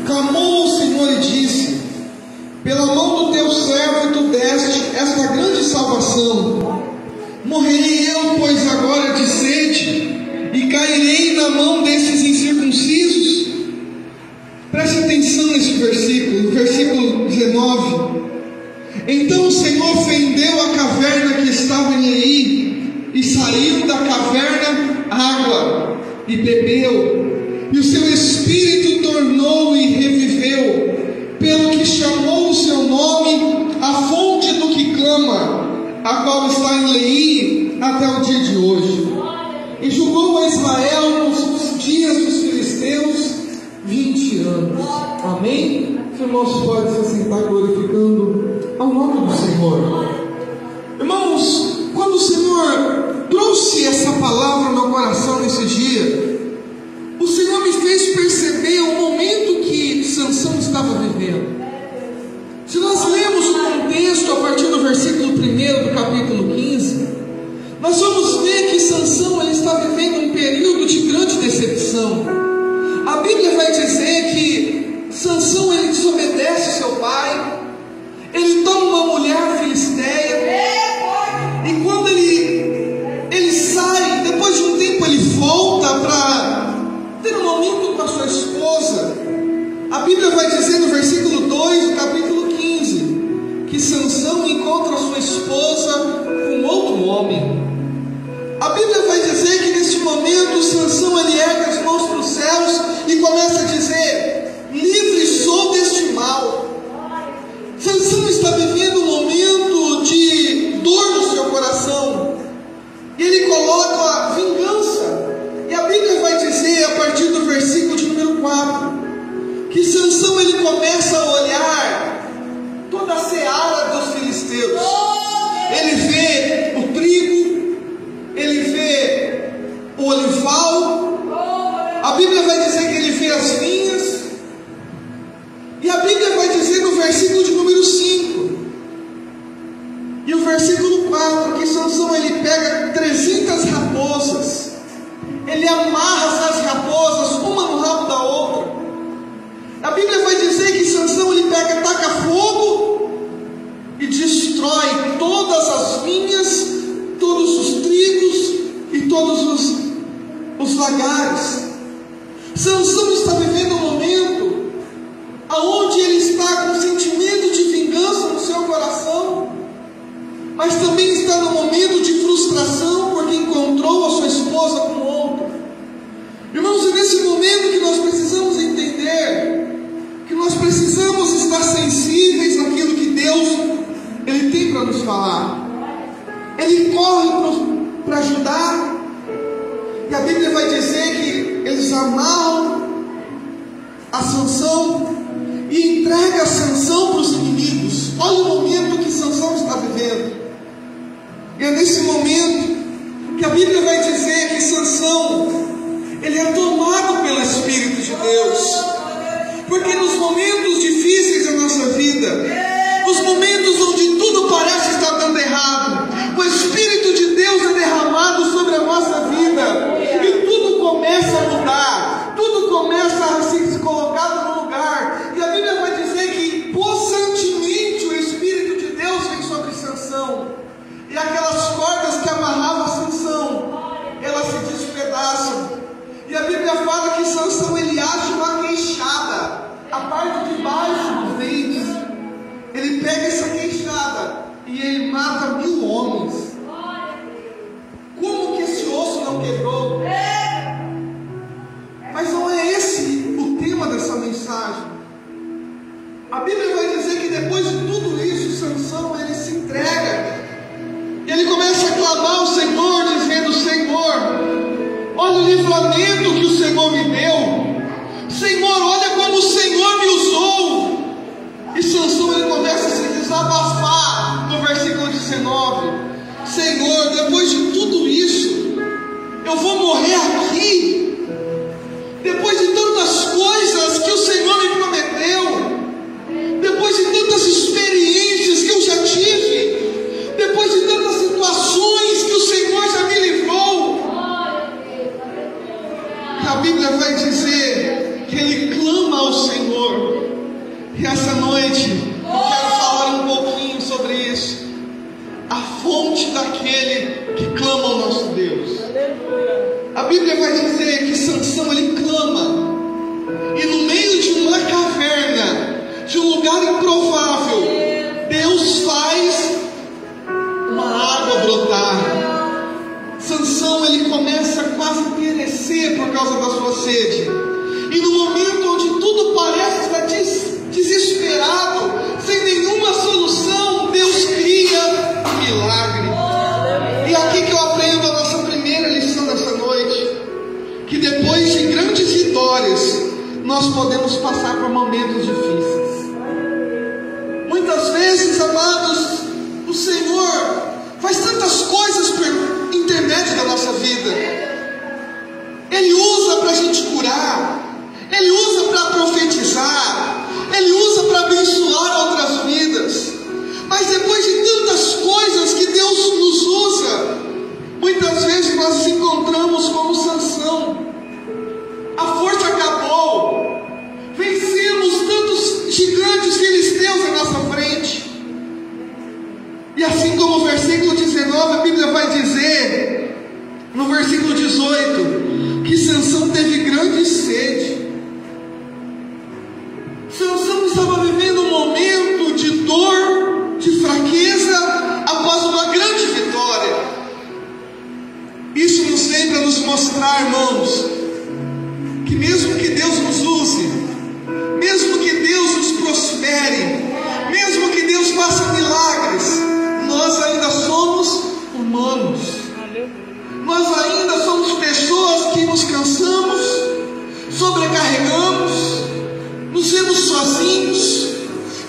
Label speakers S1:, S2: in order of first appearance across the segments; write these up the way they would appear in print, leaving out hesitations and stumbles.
S1: clamou ao Senhor e disse: pela mão do teu servo tu deste esta grande salvação. Morrerei eu, pois, agora de sede, e cairei na mão desses incircuncisos? Preste atenção nesse versículo, versículo 19. Então o Senhor fendeu a caverna que estava em Leí, e saiu da caverna água, e bebeu, e o seu espírito tornou e reviveu, pelo que chamou o seu nome a fonte do que clama, a qual está em Leí até o dia de hoje. E julgou a Israel nos dias dos filisteus 20 anos. Amém? Os irmãos podem se assentar glorificando ao nome do Senhor. Irmãos, quando o Senhor trouxe essa palavra no coração nesse dia, o Senhor me fez perceber o momento que Sansão estava vivendo. Se nós lemos o contexto a partir do versículo 1 do capítulo 15, nós vamos ver que Sansão ele está vivendo um período de grande decepção. A Bíblia vai dizer que Sansão ele desobedece seu pai, ele toma uma mulher filisteia, e quando ele sai, depois de um tempo ele volta para ter um momento com a sua esposa. A Bíblia vai dizer no versículo 2 do capítulo 15 que Sansão encontra a sua esposa com outro homem. A Bíblia vai dizer que neste momento Sansão ele ergue as mãos para os céus e começa a dizer: livre sou deste mal. Sansão está vivendo um momento de dor no seu coração, e ele coloca a vingança. E a Bíblia vai dizer a partir do versículo de número 4 que Sansão ele começa a olhar toda a seara dos filisteus. Ele vê o trigo, ele vê o olival, a Bíblia vai dizer que ele vê as vinhas, e a Bíblia vai dizer no versículo de número 5 e o versículo 4 que Sansão ele pega 300 raposas, ele amarra essas raposas uma no rabo da outra. A Bíblia vai dizer que Sansão ele pega, taca fogo e destrói todas as vinhas, todos os trigos e todos os lagares. Sansão está vivendo um momento aonde ele está com um sentimento de vingança no seu coração, mas também está no momento de frustração porque encontrou a sua esposa com outro. Irmãos, é nesse momento que nós precisamos entender que nós precisamos estar sensíveis naquilo que Deus ele tem para nos falar. Ele corre para ajudar, e a Bíblia vai dizer que eles amarram a Sansão e entrega a Sansão para os inimigos. Olha o momento que Sansão está vivendo. E é nesse momento que a Bíblia vai dizer que Sansão ele é tomado pelo Espírito de Deus. Porque nos momentos difíceis da nossa vida, nos momentos onde tudo parece estar dando errado, o Espírito de Deus é derramado sobre a nossa vida, e tudo começa a mudar, tudo começa a ser colocado no lugar. E a Bíblia vai dizer que possantemente o Espírito de Deus vem sobre Sansão, e aquelas cordas que amarravam Sansão, elas se despedaçam. E a Bíblia fala que Sansão ele acha uma queixada, a parte de baixo dos dentes. Ele pega essa queixada e ele mata 1000 homens. Como que esse osso não quebrou? Mas não é esse o tema dessa mensagem. A Bíblia vai dizer que depois de tudo isso, Sansão ele se entrega. E ele começa a clamar ao Senhor, dizendo: Senhor, olha o livramento que o Senhor me deu. Senhor, olha como o Senhor me usou. E Sansão ele começa a se desabafar no versículo 19: Senhor, depois de tudo isso, eu vou morrer aqui. Depois de tantas coisas que o Senhor me prometeu, depois de tantas experiências que eu já tive, depois de tantas situações que o Senhor já me livrou. A Bíblia vai dizer que ele clama ao Senhor. noite eu quero falar um pouquinho sobre isso. A fonte daquele que clama ao nosso Deus. A Bíblia vai dizer que Sansão, ele clama, e no meio de uma caverna, de um lugar improvável, Deus faz uma água brotar. Sansão, ele começa quase a perecer por causa da sua sede. E no momento onde tudo parece estar desesperado, sem nenhuma solução, Deus cria um milagre. E aqui que eu aprendo a nossa primeira lição dessa noite, que depois de grandes vitórias, nós podemos passar por momentos difíceis. Muitas vezes, amados, o Senhor faz tantas coisas por intermédio da nossa vida. Ele usa para a gente curar, Ele usa para profetizar, Ele usa para abençoar outras vidas. Mas depois de tantas coisas que Deus nos usa, muitas vezes nós nos encontramos como Sansão. A força acabou, vencemos tantos gigantes filisteus à nossa frente. E assim como o versículo 19, a Bíblia vai dizer, no versículo 18, que Sansão teve grande sede. Sansão estava vivendo um momento de dor, de fraqueza, após uma grande vitória. Isso nos vem para nos mostrar, irmãos, que mesmo que Deus nos use, mesmo que Deus nos prospere, mesmo que Deus faça milagres, nós ainda somos humanos. Nós ainda somos pessoas que nos cansamos, sobrecarregamos, nos vemos sozinhos,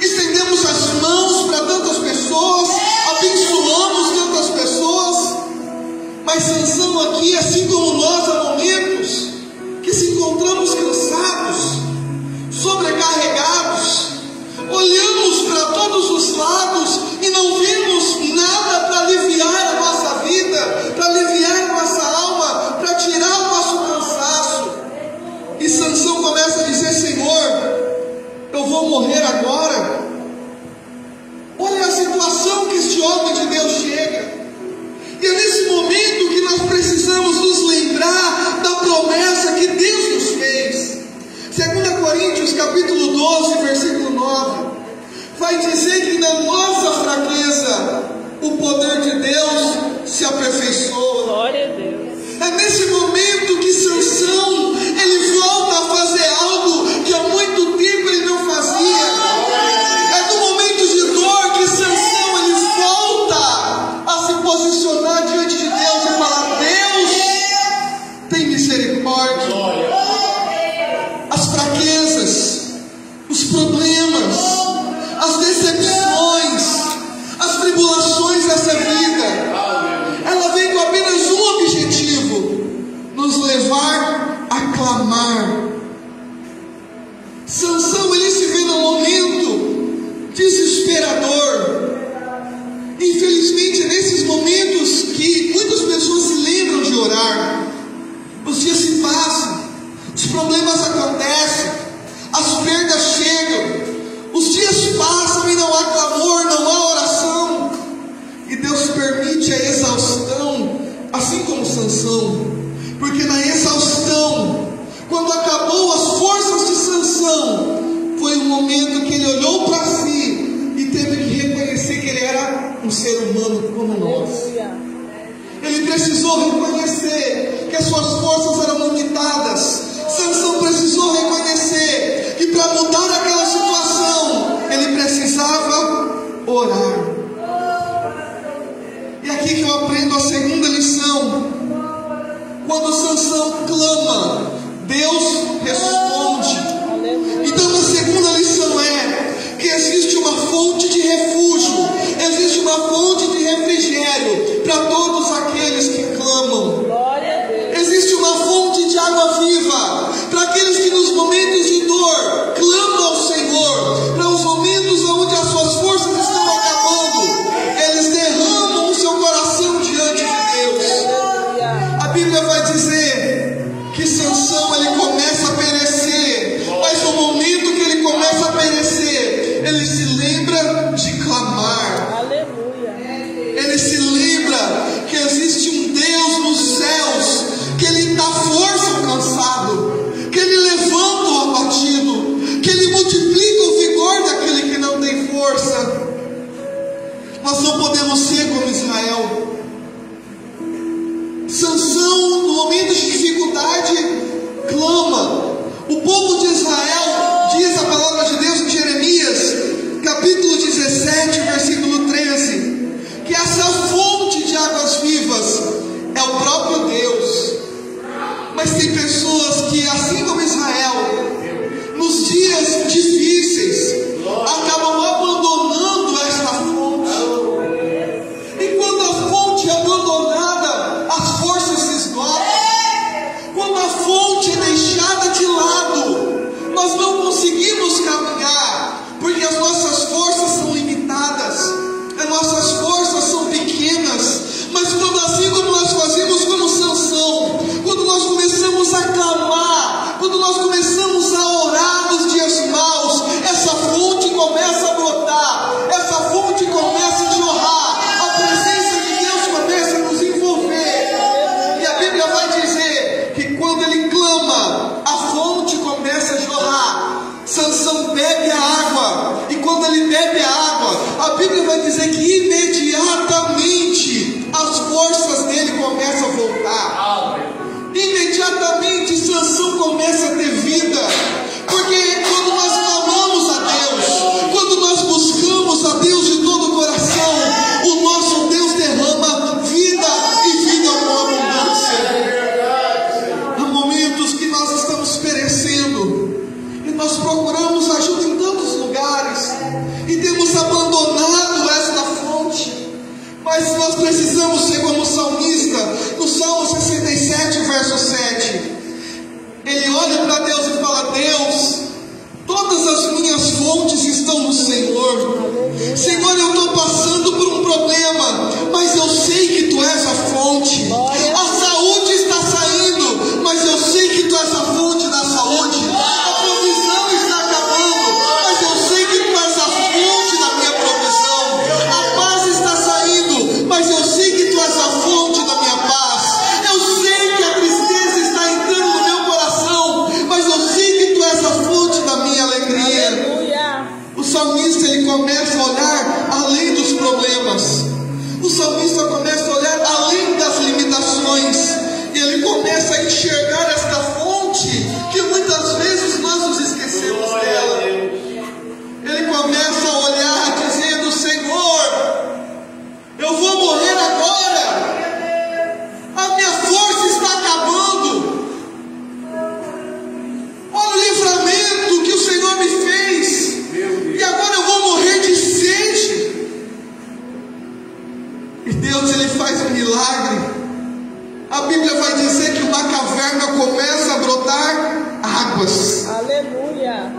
S1: estendemos as mãos para tantas pessoas, abençoamos tantas pessoas. Mas Sansão aqui, assim como nós, há momentos que se encontramos cansados, sobrecarregados, olhamos para todos os lados e não vemos nada para aliviar a nossa vida, para aliviar a nossa alma, para tirar o nosso cansaço. E Sansão começa a dizer: Senhor, eu vou morrer agora. Olha a situação que este homem de Deus chega. E é nesse momento que nós precisamos nos lembrar da promessa que Deus nos fez. 2 Coríntios capítulo 12, versículo 9, vai dizer que na nossa fraqueza o poder de Deus se aperfeiçoa. Glória a Deus. É nesse momento que Sansão, ele volta a fazer algo que há muito tempo ele não fazia. É no momento de dor que Sansão, ele volta a se posicionar diante de Deus e falar: Deus, tem misericórdia. As fraquezas, os problemas, as decepções, as tribulações dessa vida, ela vem com apenas um objetivo: nos levar a clamar. Sansão, ele se vê num momento desesperador. Infelizmente, nesses momentos que muitas pessoas se lembram de orar, os dias se passam, os problemas acontecem, as perdas chegam, os dias passam e não há clamor, não há oração, e Deus permite a exaustão, assim como Sansão, porque na exaustão, quando acabou as forças de Sansão, foi o momento que ele olhou para si e teve que reconhecer que ele era um ser humano como nós. Ele precisou reconhecer que as suas forças eram limitadas. Sansão precisou reconhecer que para mudar aquela situação, ele precisava orar. E aqui que eu aprendo a segunda lição. Quando Sansão clama, Deus responde. Então a segunda lição é que existe uma fonte de refúgio, existe uma fonte de refrigério para todos aqueles que clamam. Existe uma fonte de água viva para aqueles que Ele multiplica o vigor daquele que não tem força. Nós não podemos ser como Israel. Sansão, no momento de dificuldade, clama. O povo de Israel, diz a palavra de Deus em Jeremias, capítulo 17, versículo 13, que essa fonte de águas vivas é o próprio Deus. Mas tem pessoas que, assim como Israel, nos dias difíceis, acabam abandonando esta fonte. E quando a fonte é abandonada, as forças se esgotam. Quando a fonte é deixada de lado, nós não conseguimos caminhar, porque as nossas forças são limitadas, as nossas forças são pequenas. Mas quando, assim como nós fazemos como Sansão, quando nós começamos a clamar, quando nós começamos a orar nos dias maus, essa fonte começa a brotar, essa fonte começa a jorrar, a presença de Deus começa a nos envolver. E a Bíblia vai dizer que quando ele clama, a fonte começa a jorrar. Sansão bebe a água, e quando ele bebe a água, a Bíblia vai dizer que imediatamente as forças dele começam a voltar. Imediatamente Sansão começa a ter vida. Porque quando nós clamamos a Deus, quando nós buscamos a Deus de todo o coração, o nosso Deus derrama vida e vida com abundância. Há momentos que nós estamos perecendo e nós procuramos ajuda em tantos lugares e temos abandonado esta fonte. Mas nós precisamos ser como o salmista, no Salmo 67, verso 7. Ele olha para Deus e fala: Deus, todas as minhas fontes estão no Senhor. Senhor, eu estou passando por um problema, mas eu sei que Tu és a fonte. A saúde está saindo, mas eu sei que Tu és a fonte da saúde. A provisão está acabando, mas eu sei que Tu és a fonte da minha provisão. A paz está saindo, mas eu sei que Tu és a fonte da minha paz. Eu sei que a tristeza está entrando no meu coração, mas eu sei que Tu és a fonte da minha alegria.
S2: Aleluia.
S1: O salmista, ele começa a olhar além dos problemas. O salmista começa a olhar além das limitações. E ele começa a enxergar esta fonte, que muitas vezes nós nos esquecemos dela. Ele começa a olhar dizendo: Senhor, eu vou morrer agora. A minha força está acabando. Olha o livramento que o Senhor me fez. E agora eu vou morrer de sede. E Deus, ele faz um milagre. A Bíblia vai dizer que uma caverna começa a brotar águas.
S2: Aleluia.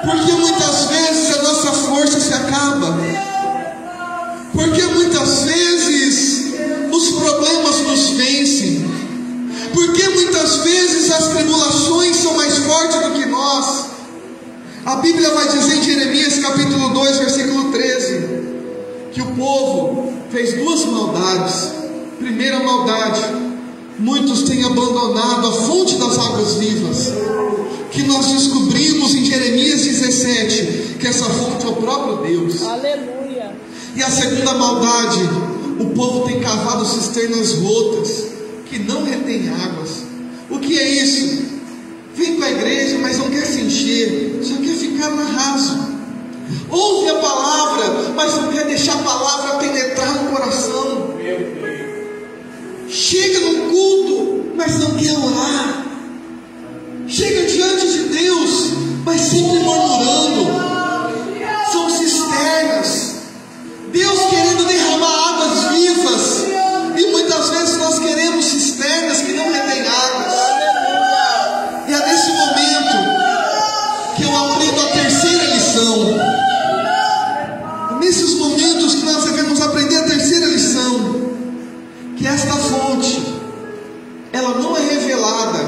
S1: Porque muitas vezes a nossa força se acaba. Porque muitas vezes os problemas nos vencem. Porque muitas vezes as tribulações são mais fortes do que nós. A Bíblia vai dizer em Jeremias capítulo 2, versículo 13, que o povo fez duas maldades. Primeira maldade: muitos têm abandonado a fonte das águas vivas, que nós descobrimos em Jeremias 17, que essa fonte é o próprio Deus.
S2: Aleluia.
S1: E a segunda maldade: o povo tem cavado cisternas rotas, que não retém águas. O que é isso? Vem para a igreja, mas não quer se encher, só quer ficar no raso. Ouve a palavra, mas não quer deixar a palavra penetrar no coração. Chega no culto, mas não quer orar. Chega diante de Deus, mas sempre murmurando. São cisternas. Deus querendo derramar águas vivas, e muitas vezes nós queremos cisternas que não retêm águas. E é nesse momento que eu aprendo a terceira lição. Nesses momentos que nós devemos aprender a terceira lição, que esta fonte, ela não é revelada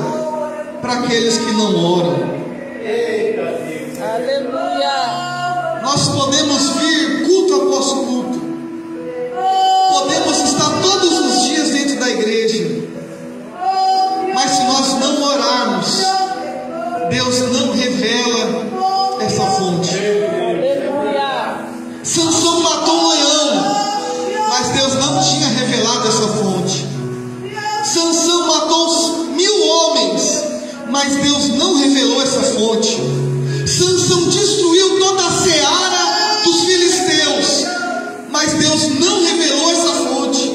S1: para aqueles que não oram.
S2: Aleluia.
S1: Nós podemos vir culto após culto, podemos estar todos os dias dentro da igreja, mas se nós não orarmos, Deus Deus não revela essa fonte.
S2: Aleluia.
S1: Sansão matou um leão, mas Deus não tinha revelado essa fonte. Sansão matou 1000 homens, mas Deus não revelou essa fonte. Sansão destruiu toda a seara dos filisteus, mas Deus não revelou essa fonte.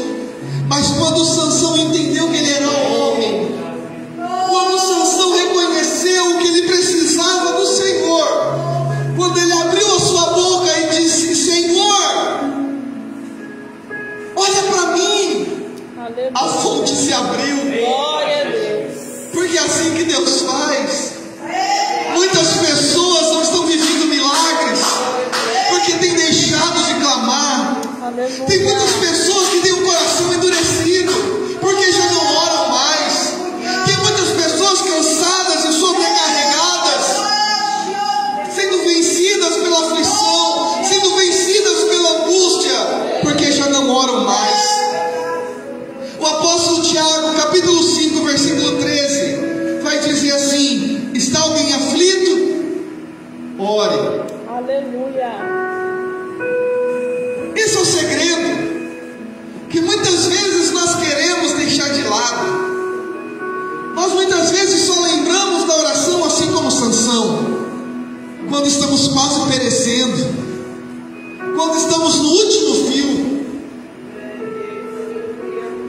S1: Mas quando Sansão entendeu que ele era homem, quando Sansão reconheceu que ele precisava do Senhor, quando ele abriu a sua boca e disse: Senhor, olha para mim,
S2: Aleluia.
S1: a fonte se abriu.
S2: Glória a Deus.
S1: Porque é assim que Deus faz. Muitas pessoas não estão vivendo milagres porque têm deixado de clamar.
S2: Aleluia.
S1: Tem muitas pessoas que têm o coração endurecido porque já não oram mais. Tem muitas pessoas cansadas e sobrecarregadas, sendo vencidas pela aflição, sendo vencidas pela angústia, porque já não oram mais. O apóstolo Tiago, capítulo 5, versículo 13, vai dizer assim: está alguém aflito? Ore.
S2: Aleluia.
S1: Esse é o segredo que muitas vezes nós queremos deixar de lado. Nós muitas vezes só lembramos da oração assim como Sansão, quando estamos quase perecendo, quando estamos no último fio.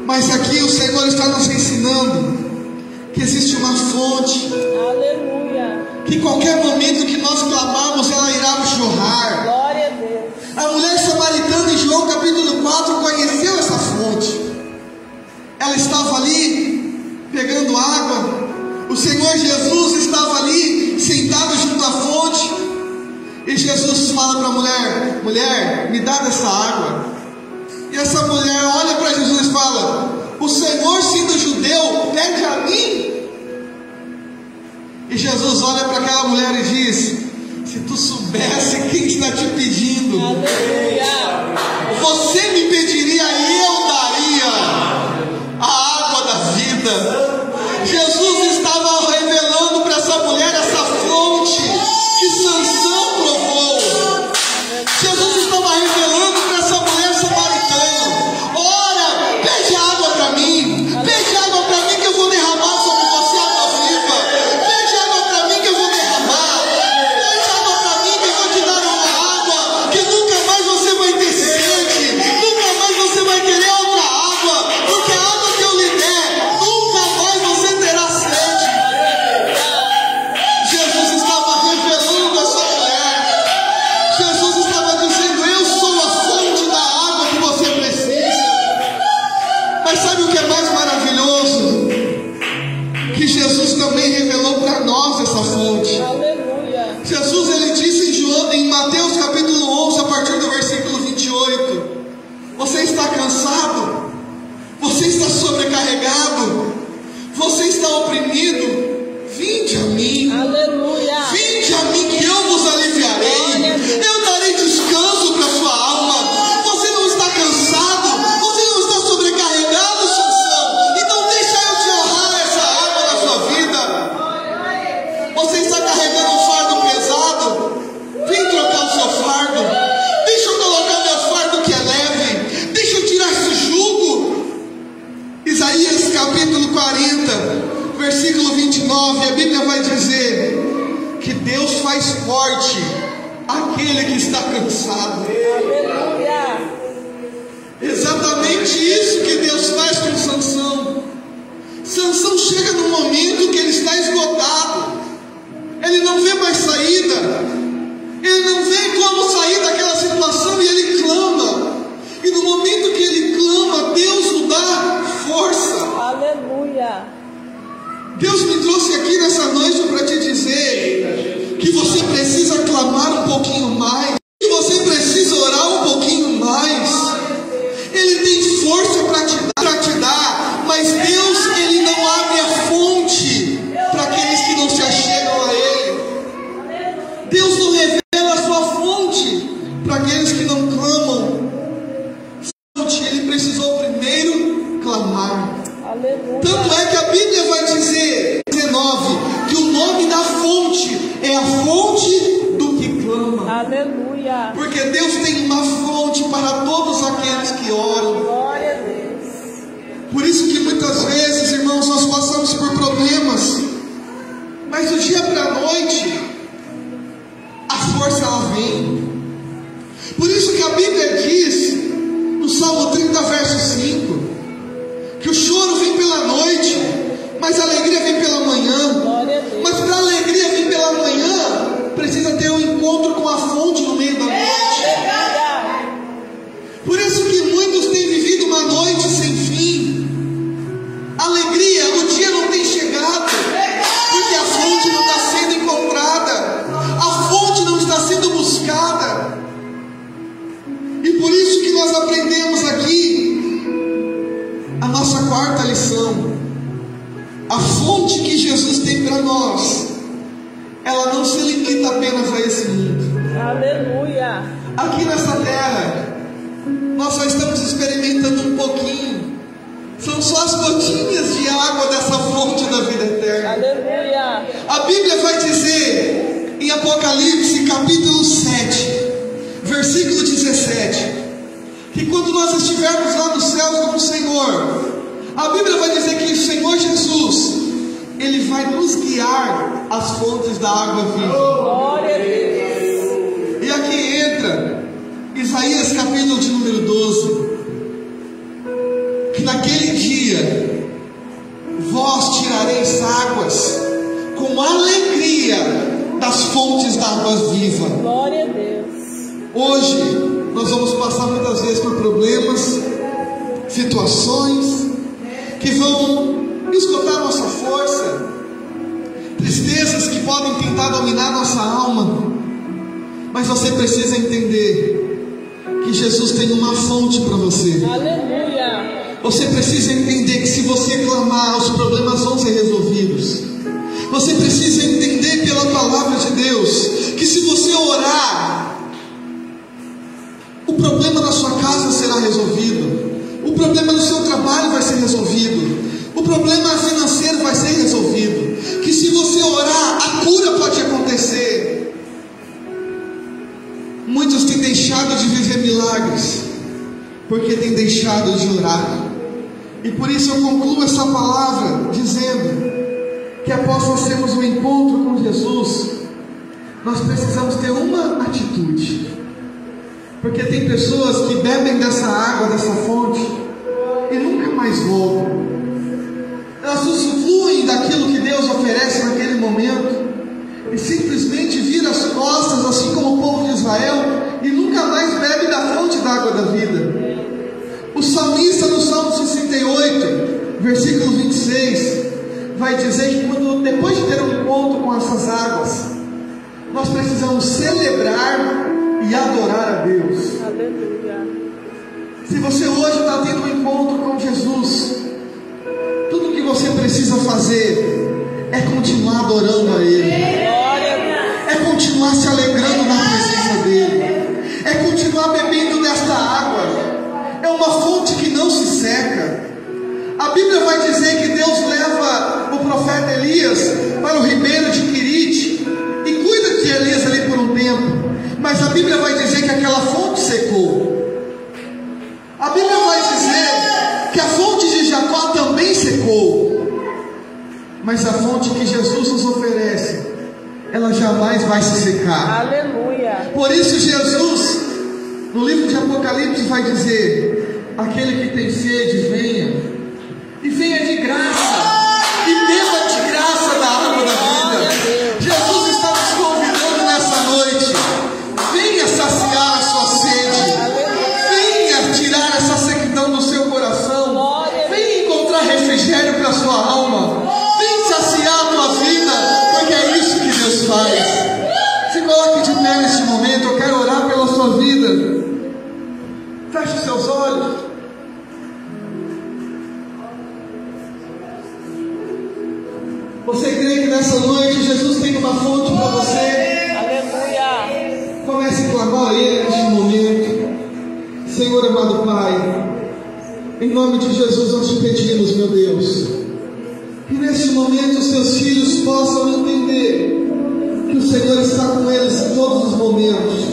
S1: Mas aqui o Senhor está nos ensinando que existe uma fonte,
S2: Aleluia.
S1: que em qualquer momento que nós clamarmos, ela irá jorrar.
S2: Glória a Deus.
S1: A mulher samaritana em João capítulo 4 conheceu essa fonte. Ela estava ali pegando água. O Senhor Jesus estava ali sentado junto à fonte. E Jesus fala para a mulher: mulher, me dá dessa água. E essa mulher olha para Jesus e fala: o Senhor, sendo judeu, pede a mim? E Jesus olha para aquela mulher e diz: se tu soubesse quem está te pedindo,
S2: Aleluia.
S1: você me pediria e eu daria a água da vida. Jesus estava revelando para essa mulher essa fonte que Sansão provou. Jesus estava revelando para essa mulher samaritana: ora, pede água para mim, pede água para mim que eu vou derramar sobre você água viva. Pede água para mim que eu vou derramar. Pede água para mim que eu vou te dar uma água que nunca mais você vai ter sede, nunca mais você vai querer outra água, porque a água que eu lhe der, nunca mais você terá sede. Jesus estava revelando a essa mulher. Jesus estava dizendo: eu sou a fonte da água que você precisa. Mas sabe o que é mais maravilhoso? Que Jesus também revelou para nós essa fonte.
S2: Aleluia.
S1: Jesus, ele disse em Mateus capítulo 11, a partir do versículo 28: você está cansado? Você está sobrecarregado? Você está oprimido? Vinde a mim.
S2: Aleluia.
S1: Vinde a mim que eu vos aliviarei. Eu darei descanso para sua alma. Você não está cansado? Você não está sobrecarregado, Sansão? Então deixa eu te honrar essa água na sua vida. Você está carregando um fardo pesado? Vem trocar o seu fardo. Deixa eu colocar meu fardo que é leve. Deixa eu tirar esse jugo. Isaías capítulo 40, versículo 29, a Bíblia vai dizer que Deus faz forte aquele que está cansado.
S2: Aleluia.
S1: Exatamente isso que Deus faz com Sansão. Sansão chega num momento que ele está esgotado. Ele não vê mais saída. Ele não vê como sair daquela situação e ele clama. E no momento que ele clama, Deus o dá força.
S2: Aleluia.
S1: Deus me trouxe aqui nessa noite para te dizer que você precisa clamar um pouquinho mais, que você precisa orar um pouquinho mais. Ele tem força para te dar, mas Deus, ele não abre a fonte para aqueles que não se achegam a ele. Deus não revela a sua fonte para aqueles que não clamam. Ele precisou primeiro clamar.
S2: Aleluia.
S1: Tanto é que a Bíblia vai dizer, 19, que o nome da fonte
S2: Aleluia.
S1: Porque Deus tem uma fonte para todos aqueles que oram.
S2: Glória a Deus.
S1: Por isso que muitas vezes, irmãos, nós passamos por problemas, mas do dia para a noite a força ela vem. Por isso que a Bíblia diz no Salmo 30, verso 5, que o choro vem pela noite, mas a alegria vem pela manhã.
S2: Glória a Deus.
S1: Mas para a alegria vir pela manhã, precisa ter um encontro com a fonte no meio da noite.
S2: Aleluia.
S1: Por isso que muitos têm vivido uma noite sem fim. Alegria, o dia não tem chegado, porque a fonte não está sendo encontrada, a fonte não está sendo buscada. E por isso que nós aprendemos aqui a nossa quarta lição. A fonte que Jesus tem para nós, ela não se limita apenas a esse mundo.
S2: Aleluia.
S1: Aqui nessa terra, nós só estamos experimentando um pouquinho. São só as gotinhas de água dessa fonte da vida eterna.
S2: Aleluia.
S1: A Bíblia vai dizer em Apocalipse capítulo 7, versículo 17, que quando nós estivermos lá no céu com o Senhor, a Bíblia vai dizer que o Senhor Jesus, Ele vai nos guiar às fontes da água viva.
S2: Glória a Deus.
S1: E aqui entra Isaías capítulo de número 12, que naquele dia vós tirareis águas com alegria das fontes da água viva.
S2: Glória a Deus.
S1: Hoje nós vamos passar muitas vezes por problemas, situações que vão esgotar nossa força, tristezas que podem tentar dominar nossa alma, mas você precisa entender que Jesus tem uma fonte para você.
S2: Aleluia.
S1: Você precisa entender que se você clamar, os problemas vão ser resolvidos. Você precisa entender pela palavra de Deus que se você orar, o problema da sua casa será resolvido, o problema do seu trabalho vai ser resolvido, o problema financeiro vai ser resolvido, que se você orar, a cura pode acontecer. Muitos têm deixado de viver milagres porque têm deixado de orar. E por isso eu concluo essa palavra dizendo que após nós termos um encontro com Jesus, nós precisamos ter uma atitude. Porque tem pessoas que bebem dessa água, dessa fonte, e nunca mais voltam. Elas usufruem daquilo que Deus oferece naquele momento e simplesmente viram as costas, assim como o povo de Israel, e nunca mais bebe da fonte da água da vida. O salmista no Salmo 68, versículo 26, vai dizer que quando, depois de ter um encontro com essas águas, nós precisamos celebrar e adorar a Deus.
S2: Aleluia.
S1: Se você hoje está tendo um encontro com Jesus, tudo que você precisa fazer é continuar adorando a Ele,
S2: Glória a Deus.
S1: é continuar se alegrando na presença dEle, é continuar bebendo desta água. É uma fonte que não se seca. A Bíblia vai dizer que Deus leva o profeta Elias para o ribeiro de Querite e cuida de Elias ali por um tempo, mas a Bíblia vai dizer que aquela fonte secou. A Bíblia vai dizer que a fonte de Jacó também secou, mas a fonte que Jesus nos oferece, ela jamais vai se secar.
S2: Aleluia.
S1: Por isso Jesus, no livro de Apocalipse, vai dizer: aquele que tem sede, venha, e venha de graça, e beba de graça da água da vida. Jesus está nos convidando nessa noite: venha saciar a sua sede, venha tirar essa sequidão do seu coração, venha encontrar refrigério para a sua alma, venha saciar a tua vida, porque é isso que Deus faz. Se coloque de pé neste momento, eu quero orar pela sua vida. Feche os seus olhos. Você crê que nessa noite Jesus tem uma fonte para você?
S2: Aleluia.
S1: Comece a clamar a Ele neste momento. Senhor amado Pai, em nome de Jesus nós te pedimos, meu Deus, que neste momento os seus filhos possam entender que o Senhor está com eles em todos os momentos.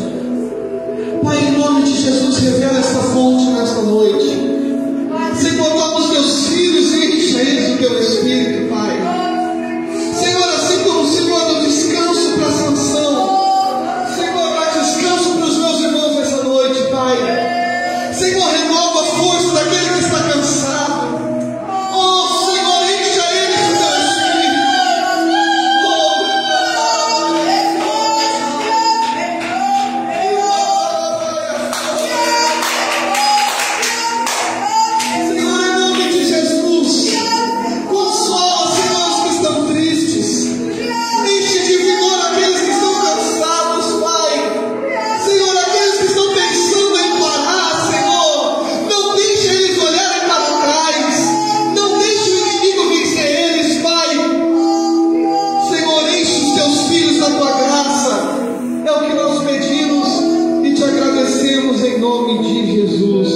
S1: Jesus, revela esta fonte nesta noite. Senhor, toma os teus filhos e encha eles do teu Espírito, Pai. Senhor, assim como o Senhor deu descanso para Sansão, Senhor, dá descanso para os meus irmãos nessa noite, Pai. Senhor, renova a força daquele que está cansado. Oh, Senhor, encha eles do teu Espírito. Senhor, em nome de Jesus, consola, Senhor, os que estão tristes. Enche de vigor aqueles que estão cansados, Pai. Senhor, aqueles que estão pensando em parar, Senhor, não deixe eles olharem para trás. Não deixe o inimigo vencer eles, Pai. Senhor, enche os teus filhos da tua graça. É o que nós pedimos e te agradecemos em nome de Jesus.